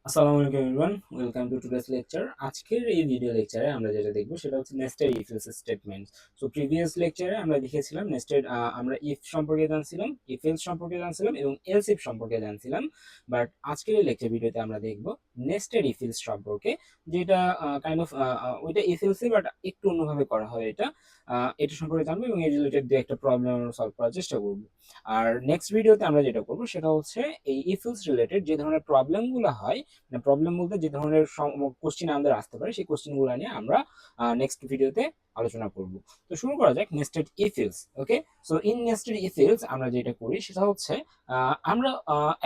আসসালামু আলাইকুম everyone, welcome to today's lecture. আজকের এই ভিডিও লেকচারে আমরা যেটা দেখব সেটা হচ্ছে nested if else statements. So previous লেকচারে আমরা দেখেছিলাম নেস্টেড, আমরা ইফ সম্পর্কে জানছিলাম, ইফ এলস সম্পর্কে জানছিলাম এবং এলস ইফ সম্পর্কে জানছিলাম। বাট আজকের এই লেকচার ভিডিওতে আমরা দেখব নেস্টেড ইফ এলস সম্পর্কে, যেটা কাইন্ড অফ ওইটা ইফ এলস বাট একটু অন্যভাবে করা হয়। এটা সম্পর্কে জানবো এবং এই রিলেটেড দিয়ে একটা প্রবলেম সলভ করার চেষ্টা করব। আর নেক্সট ভিডিওতে আমরা যেটা করব সেটা হচ্ছে এই ইফ এলস রিলেটেড যে ধরনের প্রবলেমগুলো হয়, মানে প্রবলেম বলতে যে ধরনের কোশ্চিন আমাদের আসতে পারে সেই কোশ্চিনগুলো নিয়ে আমরা নেক্সট ভিডিওতে আলোচনা করব। তো শুরু করা যাক nested if else. Okay, so in nested if else আমরা যেটা করি সেটা হচ্ছে আমরা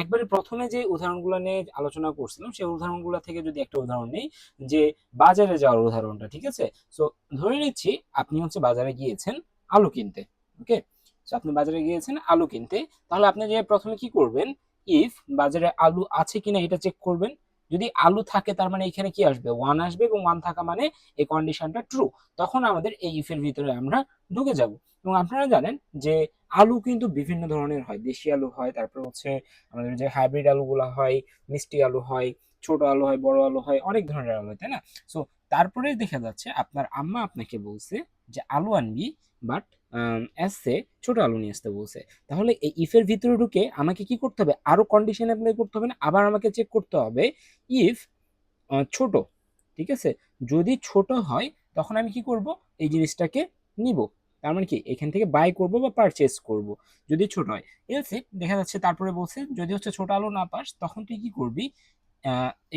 একবারে প্রথমে যে উদাহরণগুলো নিয়ে আলোচনা করছিলাম সেই উদাহরণগুলো থেকে যদি একটা উদাহরণ নেই, যে বাজারে যাওয়ার উদাহরণটা, ঠিক আছে? সো ধরে নিচ্ছি আপনি হচ্ছে বাজারে গিয়েছেন আলু কিনতে। ওকে, সো আপনি বাজারে গিয়েছেন আলু কিনতে, তাহলে আপনি যে প্রথমে কি করবেন, ইফ বাজারে আলু আছে কিনা এটা চেক করবেন। যদি আলু থাকে তার মানে এখানে কি আসবে, ওয়ান আসবে, এবং ওয়ান থাকা মানে এই কন্ডিশনটা ট্রু। তখন আমাদের এই ইফের ভিতরে আমরা ঢুকে যাব। এবং আপনারা জানেন যে আলু কিন্তু বিভিন্ন ধরনের হয়, দেশি আলু হয়, তারপর হচ্ছে আমাদের যে হাইব্রিড আলুগুলো হয়, মিষ্টি আলু হয়, ছোট আলু হয়, বড় আলু হয়, অনেক ধরনের আলু হয়, তাই না? সো তারপরে দেখা যাচ্ছে আপনার আম্মা আপনাকে বলছে যে আলু আনবি, বাট এসে ছোট আলু নিয়ে আসতে বলছে। তাহলে এই ইফের ভিতরে ঢুকে আমাকে কি করতে হবে, আরো কন্ডিশন অ্যাপ্লাই করতে হবে না, আবার আমাকে চেক করতে হবে ইফ ছোট, ঠিক আছে? যদি ছোট হয় তখন আমি কি করব, এই জিনিসটাকে নিব। তার মানে কি এখান থেকে বাই করব বা পারচেজ করব যদি ছোট হয়। এলস ইফ দেখা যাচ্ছে তারপরে বলছে যদি হচ্ছে ছোট আলু না পাস তখন তুই কি করবি,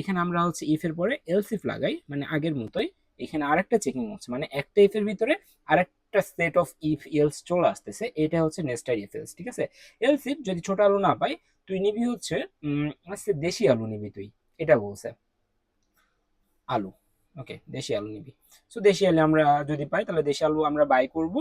এখানে আমরা হচ্ছে ইফ এর পরে এলস ইফ লাগাই, মানে আগের মতোই। এখানে আরেকটা চেকিং হচ্ছে, মানে একটা ইফ এর ভিতরে আরেকটা সেট অফ ইফ এলস চলে আসতেছে, এটা হচ্ছে নেস্টেড ইফ এলস, ঠিক আছে? এলস ইফ যদি ছোট আলু না পাই, তুই নিবি হচ্ছে আচ্ছা দেশি আলু নিবি তুই, এটা বলছে আলু। ওকে, দেশি আলু নিবি। সো দেশি আলু আমরা যদি পাই তাহলে দেশি আলু আমরা বাই করব,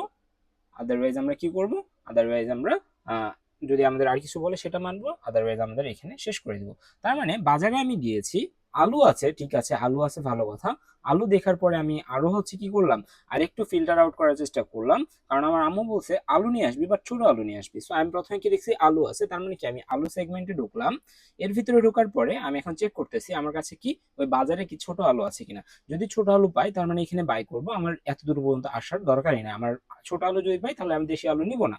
আদারওয়াইজ আমরা কি করব, আদারওয়াইজ আমরা আহ, যদি আমাদের আর কিছু বলে সেটা মানবো, আদারওয়াইজ আমাদের এখানে শেষ করে দিব। তার মানে বাজারে আমি গিয়েছি, আলু আছে, ঠিক আছে, আলু আছে, ভালো কথা। আলু দেখার পরে আমি আরো হচ্ছে কি করলাম, আর একটু ফিল্টার আউট করার চেষ্টা করলাম, কারণ আমার আম্মু বলছে আলু নিয়ে আসবি, বাট ছোট আলু নিয়ে আসবি। সো আমি প্রথমে কি দেখছি আলু আছে, তার মানে কি আমি আলু সেগমেন্টে ঢুকলাম। এর ভিতরে ঢোকার পরে আমি এখন চেক করতেছি আমার কাছে কি ওই বাজারে কি ছোট আলু আছে কিনা। যদি ছোট আলু পাই তার মানে এখানে বাই করব, আমার এত দূর পর্যন্ত আসার দরকারই না। আমার ছোট আলু যদি পাই তাহলে আমি দেশি আলু নিব না।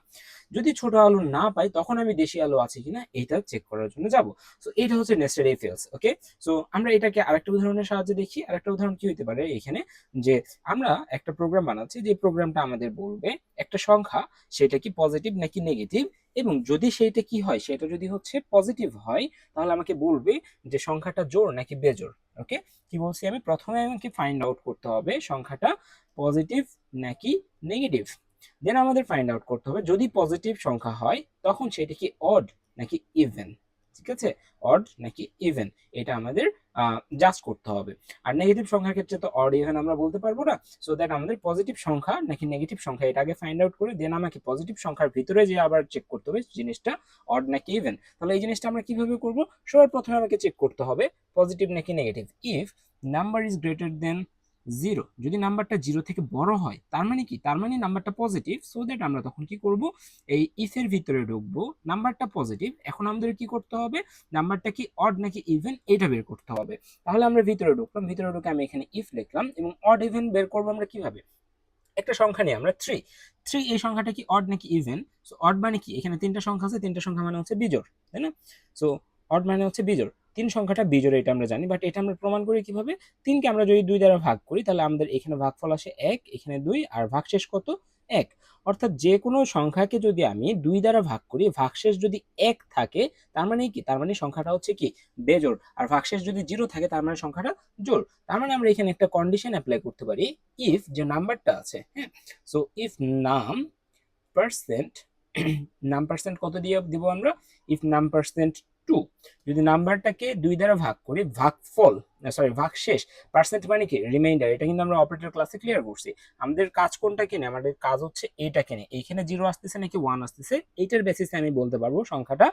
যদি ছোট আলু না পাই তখন আমি দেশি আলু আছে কিনা এটা চেক করার জন্য যাব। সো এটা হচ্ছে nested if else. Okay, so আমরা এটাকে আরেকটা উদাহরণের সাহায্যে দেখি। আরেকটা উদাহরণ কি হতে পারে এখানে, যে আমরা একটা প্রোগ্রাম বানাচ্ছি, যে প্রোগ্রামটা আমাদের বলবে একটা সংখ্যা সেটা কি পজিটিভ নাকি নেগেটিভ, এবং যদি সেইটা কি হয়, সেটা যদি হচ্ছে পজিটিভ হয় তাহলে আমাকে বলবে যে সংখ্যাটা জোড় নাকি বেজোড়। ওকে, কি বলছি আমি, প্রথমে আমাকে ফাইন্ড আউট করতে হবে সংখ্যাটা পজিটিভ নাকি নেগেটিভ। দেন আমাদের ফাইন্ড আউট করতে হবে যদি পজিটিভ সংখ্যা হয় তখন সেটা কি অড নাকি ইভেন, ঠিক আছে? অড নাকি ইভেন, এটা আমাদের জাজ করতে হবে। আর নেগেটিভ সংখ্যার ক্ষেত্রে তো অড ইভেন আমরা বলতে পারবো না। সো দ্যাট আমাদের পজিটিভ সংখ্যা নাকি নেগেটিভ সংখ্যা এটা আগে ফাইন্ড আউট করে দেন আমাকে পজিটিভ সংখ্যার ভিতরে যে আবার চেক করতে হবে জিনিসটা অড নাকি ইভেন। তাহলে এই জিনিসটা আমরা কিভাবে করব, সবার প্রথমে আমাকে চেক করতে হবে পজিটিভ নাকি negative. If number is greater than zero, যদি নাম্বারটা জিরো থেকে বড় হয় তার মানে কি, তার মানে নাম্বারটা পজিটিভ। সো দ্যাট আমরা তখন কি করব, এই ইফ এর ভিতরে ঢুকবো, নাম্বারটা পজিটিভ, এখন আমাদের কি করতে হবে, নাম্বারটা কি অড নাকি ইভেন এটা বের করতে হবে। তাহলে আমরা ভিতরে ঢুকলাম, ভিতরে ঢুকে আমি এখানে ইফ লিখলাম, এবং অড ইভেন বের করবো আমরা কিভাবে, একটা সংখ্যা নিয়ে আমরা থ্রি। থ্রি এই সংখ্যাটা কি অড নাকি ইভেন? সো অড মানে কি, এখানে তিনটা সংখ্যা আছে, তিনটা সংখ্যা মানে হচ্ছে বিজোড়, তাই না? সো অড মানে হচ্ছে বিজোড়, তিন সংখ্যাটা বিজোড় এটা আমরা জানি, বাট এটা আমরা প্রমাণ করি কিভাবে, তিনকে আমরা যদি দুই দ্বারা ভাগ করি তাহলে আমাদের এখানে ভাগফল আসে এক, এখানে দুই, আর ভাগশেষ কত, এক। অর্থাৎ যে কোনো সংখ্যাকে যদি আমি দুই দ্বারা ভাগ করি, ভাগশেষ যদি এক থাকে তার মানে কি, তার মানে সংখ্যাটা হচ্ছে কি বেজোড়, আর ভাগশেষ যদি জিরো থাকে তার মানে সংখ্যাটা জোড়। তার মানে আমরা এখানে একটা কন্ডিশন অ্যাপ্লাই করতে পারি, ইফ যে নাম্বারটা আছে, হ্যাঁ, সো ইফ নাম পার্সেন্ট, নাম পার্সেন্ট কত দিয়ে দিব আমরা, ইফ নাম পার্সেন্ট টু, যদি নাম্বারটাকে দুই দ্বারা ভাগ করি, ভাগফল সরি ভাগশেষ, পার্সেন্ট মানে কি রিমাইন্ডার, এটা কিন্তু আমরা অপারেটর ক্লাসে ক্লিয়ার করছি। আমাদের কাজ কোনটা কিনে, আমাদের কাজ হচ্ছে এইটা কিনে, এইখানে জিরো আসতেছে নাকি ওয়ান আসতেছে, এইটার বেসিসে আমি বলতে পারবো সংখ্যাটা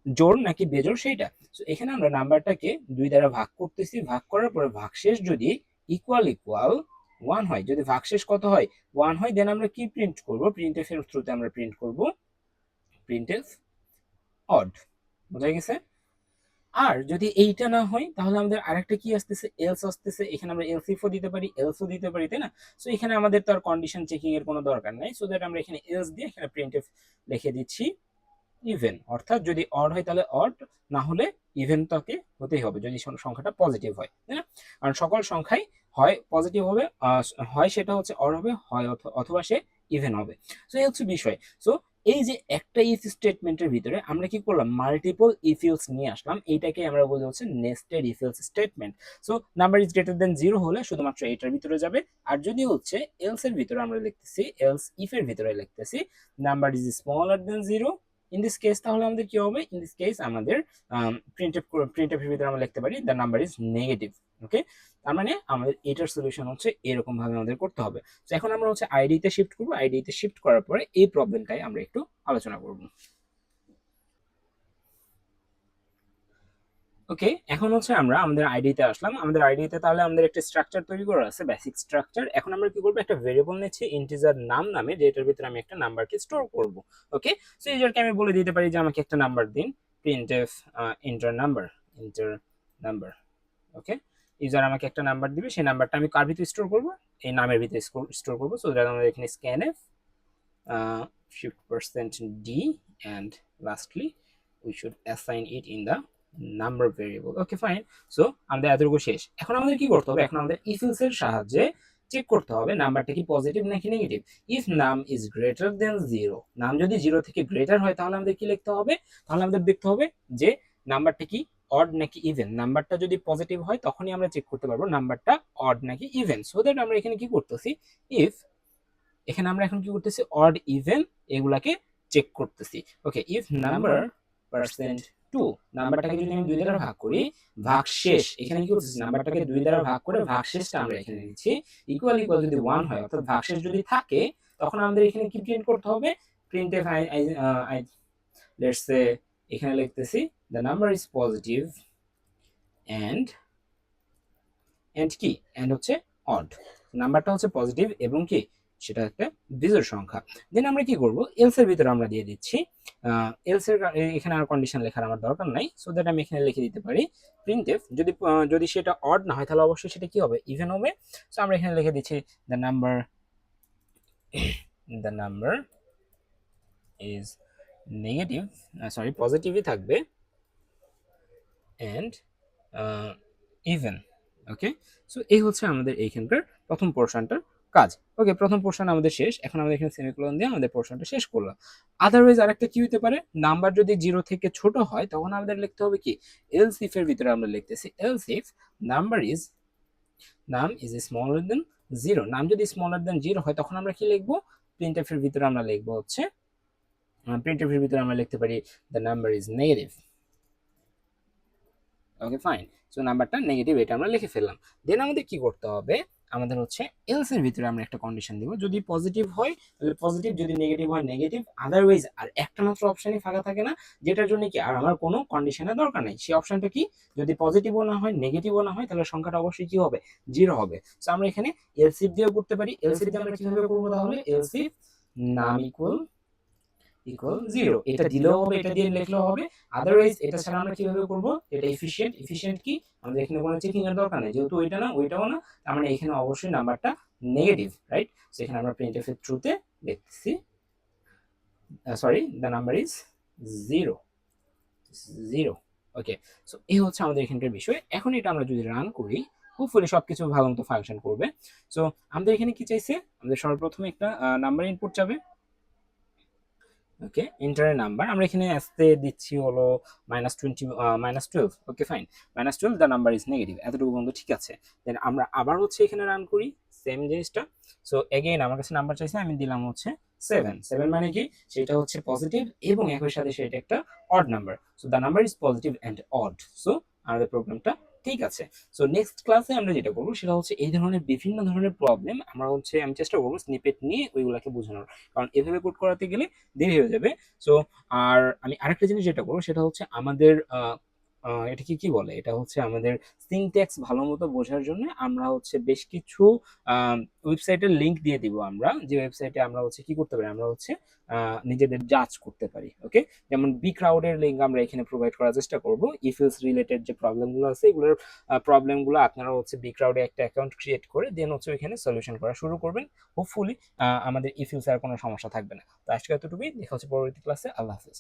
জোড় নাকি বেজোড় সেইটা। তো এখানে আমরা নাম্বারটাকে দুই দ্বারা ভাগ করতেছি, ভাগ করার পরে ভাগশেষ যদি ইকুয়াল ইকুয়াল ওয়ান হয়, যদি ভাগশেষ কত হয়, ওয়ান হয়, দেন আমরা কি প্রিন্ট করব, প্রিন্টএফ এর থ্রুতে আমরা প্রিন্ট করব প্রিন্টএফ অড। বোঝা গেছে? আর যদি এইটা না হয় তাহলে আমাদের আরেকটা কি আসতেছে, এলস আসতেছে। এখানে আমরা এলস ইফও দিতে পারি, এলসও দিতে পারি, তাই না? সো এখানে আমাদের তো আর কন্ডিশন চেকিং এর কোনো দরকার নাই, সো দ্যাট আমরা এখানে এলস দিয়ে এখানে প্রিন্টএফ লিখে দিচ্ছি ইভেন, অর্থাৎ যদি অড হয় তাহলে অড, না হলে ইভেন তাকে হতেই হবে যদি সংখ্যাটা পজিটিভ হয়, তাই না? কারণ সকল সংখ্যাই হয় পজিটিভ হবে, হয় সেটা হচ্ছে অড হবে, হয় অথবা সে ইভেন হবে। সো এই হচ্ছে বিষয়। সো এই যে একটা ইফ স্টেটমেন্টের ভিতরে আমরা কি করলাম, মাল্টিপল ইফ এলস নিয়ে আসলাম, এইটাকে আমরা বলি হচ্ছে nested if else statement. So number is greater than 0 হলে শুধুমাত্র এটার ভিতরে যাবে, আর যদি হচ্ছে এলস এর ভিতরে আমরা লিখতেছি, এলস ইফ এর ভিতরে লিখতেছি number is smaller then 0, in this case তাহলে আমাদের কি হবে, ইন দিস কেস আমাদের প্রিন্টএফ এর ভিতরে আমরা লিখতে পারি দ্য নাম্বার ইজ নেগেটিভ। ওকে, তার মানে আমাদের এটার সলিউশন হচ্ছে এরকম ভাবে আমাদের করতে হবে। তো এখন আমরা হচ্ছে আইডি তে শিফট করব, আইডি তে শিফট করার পরে এই প্রবলেমটাই আমরা একটু আলোচনা করব। ওকে, এখন হচ্ছে আমরা আমাদের আইডিতে আসলাম। আমাদের আইডিতে তাহলে আমাদের একটা স্ট্রাকচার তৈরি করা আছে, বেসিক স্ট্রাকচার। এখন আমরা কি করব, একটা ভেরিয়েবল নিচ্ছি ইন্টিজার নাম নামে, যেটার ভিতরে আমি একটা নাম্বারকে স্টোর করব। ওকে, সো ইউজারকে আমি বলে দিতে পারি যে আমাকে একটা নাম্বার দিন, printf enter number, enter number. Okay, user আমাকে একটা নাম্বার দিবে, সেই নাম্বারটা আমি কার ভিতরে স্টোর করব, এই নামের ভিতরে স্টোর করব। সো দ্যাট আমরা এখানে scanf shift%d and lastly we should assign it in the number variable. Okay fine, so আমাদের এতটুকু শেষ। এখন আমাদের কি করতে হবে, এখন আমাদের ইফ এলস এর সাহায্যে চেক করতে হবে নাম্বারটা কি পজিটিভ নাকি নেগেটিভ। ইফ নাম ইজ গ্রেটার দেন 0, নাম যদি 0 থেকে গ্রেটার হয় তাহলে আমাদের কি লিখতে হবে, তাহলে আমাদের দেখতে হবে যে নাম্বারটা কি অড নাকি ইভেন। নাম্বারটা যদি পজিটিভ হয় তখনই আমরা চেক করতে পারবো নাম্বারটা অড নাকি ইভেন। সো দ্যাট আমরা এখানে কি করতেছি, ইফ, এখানে আমরা এখন কি করতেছি, অড ইভেন এগুলাকে চেক করতেছি। ওকে, ইফ নাম্বার পার্সেন্ট 2, নাম্বারটাকে যদি আমি 2 দ্বারা ভাগ করি, ভাগশেষ, এখানে কি করতেছি, নাম্বারটাকে 2 দ্বারা ভাগ করে ভাগশেষটা আমরা এখানে দিচ্ছি ইকুয়াল ইকুয়াল যদি 1 হয়, অর্থাৎ ভাগশেষ যদি থাকে, তখন আমাদের এখানে কি প্রিন্ট করতে হবে, প্রিন্টএফ আই লেটস সে এখানে লিখতেছি the number is positive and কি, এন্ড হচ্ছে অড, নাম্বারটা হচ্ছে পজিটিভ এবং কি সেটা একটা বিজোড় সংখ্যা। দেন আমরা কি করব, এলস এর ভিতরে আমরা দিয়ে দিচ্ছি, এলস এর এখানে আর কন্ডিশন লেখার আমার দরকার নাই, সো দ্যাট আমি এখানে লিখে দিতে পারি প্রিন্টএফ, যদি সেটা অড না হয় তাহলে অবশ্যই সেটা কি হবে, ইভেন হবে। সো আমরা এখানে লিখে দিচ্ছি the number is negative, sorry পজিটিভই থাকবে এন্ড ইভেন। ওকে, সো এই হচ্ছে আমাদের এইখানকার প্রথম পোর্শনটার কাজ। ওকে, প্রথম পোর্শন আমাদের শেষ। এখন আমাদের এখানে সেমিকোলন দিয়ে আমাদের পোর্শনটা শেষ করলাম। আদারওয়াইজ আরেকটা কি হতে পারে, নাম্বার যদি 0 থেকে ছোট হয় তখন আমাদের লিখতে হবে কি, এলস ইফ এর ভিতরে আমরা লিখতেছি এলস ইফ নাম ইজ স্মলার দেন 0, নাম যদি স্মলার দেন 0 হয় তখন আমরা কি লিখবো, প্রিন্টএফ এর ভিতরে আমরা লিখবো হচ্ছে, প্রিন্টএফ এর ভিতরে আমরা লিখতে পারি the number is negative. Okay fine, so নাম্বারটা নেগেটিভ, এটা আমরা লিখে ফেললাম। দেন আমাদের কি করতে হবে, আমাদের হচ্ছে এলস এর ভিতরে আমরা একটা কন্ডিশন দিব, যদি পজিটিভ হয় তাহলে পজিটিভ, যদি নেগেটিভ হয় নেগেটিভ। আদারওয়াইজ আর একটা মাত্র অপশনই ফাঁকা থাকে না, যেটার জন্য কি আর আমার কোনো কন্ডিশনের দরকার নেই। সেই অপশনটা কি, যদি পজিটিভও না হয় নেগেটিভও না হয় তাহলে সংখ্যাটা অবশ্যই কি হবে, 0 হবে। সো আমরা এখানে এলসিফ দিয়েও করতে পারি। এলসিফ দিয়ে আমরা কিভাবে করবো, তাহলে এলসিফ নাম ইকুয়াল 0, এটা দিলেও হবে, এটা দিয়ে লিখলেও হবে। আদারওয়াইজ এটা ছাড়া আমরা কিভাবে করব, এটা এফিশিয়েন্ট কি, আমাদের এখানে কোনো চেকিং এর দরকার নেই, যেহেতু ওইটা না ওইটাও না, তার মানে এখানে অবশ্যই নাম্বারটা নেগেটিভ, রাইট? সো এখানে আমরা প্রিন্টএফ এর থ্রুতে লিখতেছি sorry the number is 0। Okay, so এই হচ্ছে আমাদের এখানকার বিষয়। এখন এটা আমরা যদি রান করি, হোপফুলি সবকিছু ভালো মতো ফাংশন করবে। সো আমাদের এখানে কি চাইছে, আমাদের সর্বপ্রথমে একটা নাম্বার ইনপুট যাবে। ওকে, এন্টারের নাম্বার আমরা এখানে আসতে দিচ্ছি হলো -12। Okay fine, -12 the number is negative, এতটুকু বন্ধু ঠিক আছে। দেন আমরা আবার হচ্ছে এখানে রান করি সেম জিনিসটা। সো এগেইন আমার কাছে নাম্বার চাইছে, আমি দিলাম হচ্ছে 7 মানে কি, সেটা হচ্ছে পজিটিভ এবং একই সাথে সেটা একটা odd number. So the number is positive and odd. So আমাদের প্রবলেমটা ঠিক আছে। সো নেক্সট ক্লাসে আমরা যেটা করবো সেটা হচ্ছে এই ধরনের বিভিন্ন ধরনের প্রবলেম আমরা হচ্ছে আমি চেষ্টা করবো স্নিপেট নিয়ে ওইগুলাকে বোঝানোর, কারণ এভাবে কোড করাতে গেলে দেরি হয়ে যাবে। সো আর আমি আরেকটা জিনিস যেটা করবো সেটা হচ্ছে আমাদের এটা কি বলে, এটা হচ্ছে আমাদের সিনট্যাক্স ভালো মতো বোঝার জন্য আমরা হচ্ছে বেশ কিছু ওয়েবসাইটের লিংক দিয়ে দিব আমরা, যে ওয়েবসাইটে আমরা হচ্ছে কি করতে পারি, আমরা হচ্ছে নিজেদের জাজ করতে পারি। ওকে, যেমন বি ক্রাউডের লিংক আমরা এখানে প্রোভাইড করার চেষ্টা করব। ইফিলস রিলেটেড যে প্রবলেমগুলো আছে এগুলোর প্রবলেমগুলো আপনারা হচ্ছে বি ক্রাউডে একটা অ্যাকাউন্ট ক্রিয়েট করে দেন হচ্ছে ওইখানে সলিউশন করা শুরু করবেন। হোপফুলি আমাদের ইফিলস আর কোনো সমস্যা থাকবে না। তো আজকে এতটুকুই, দেখা হচ্ছে পরবর্তী ক্লাসে। আল্লাহ হাফিজ।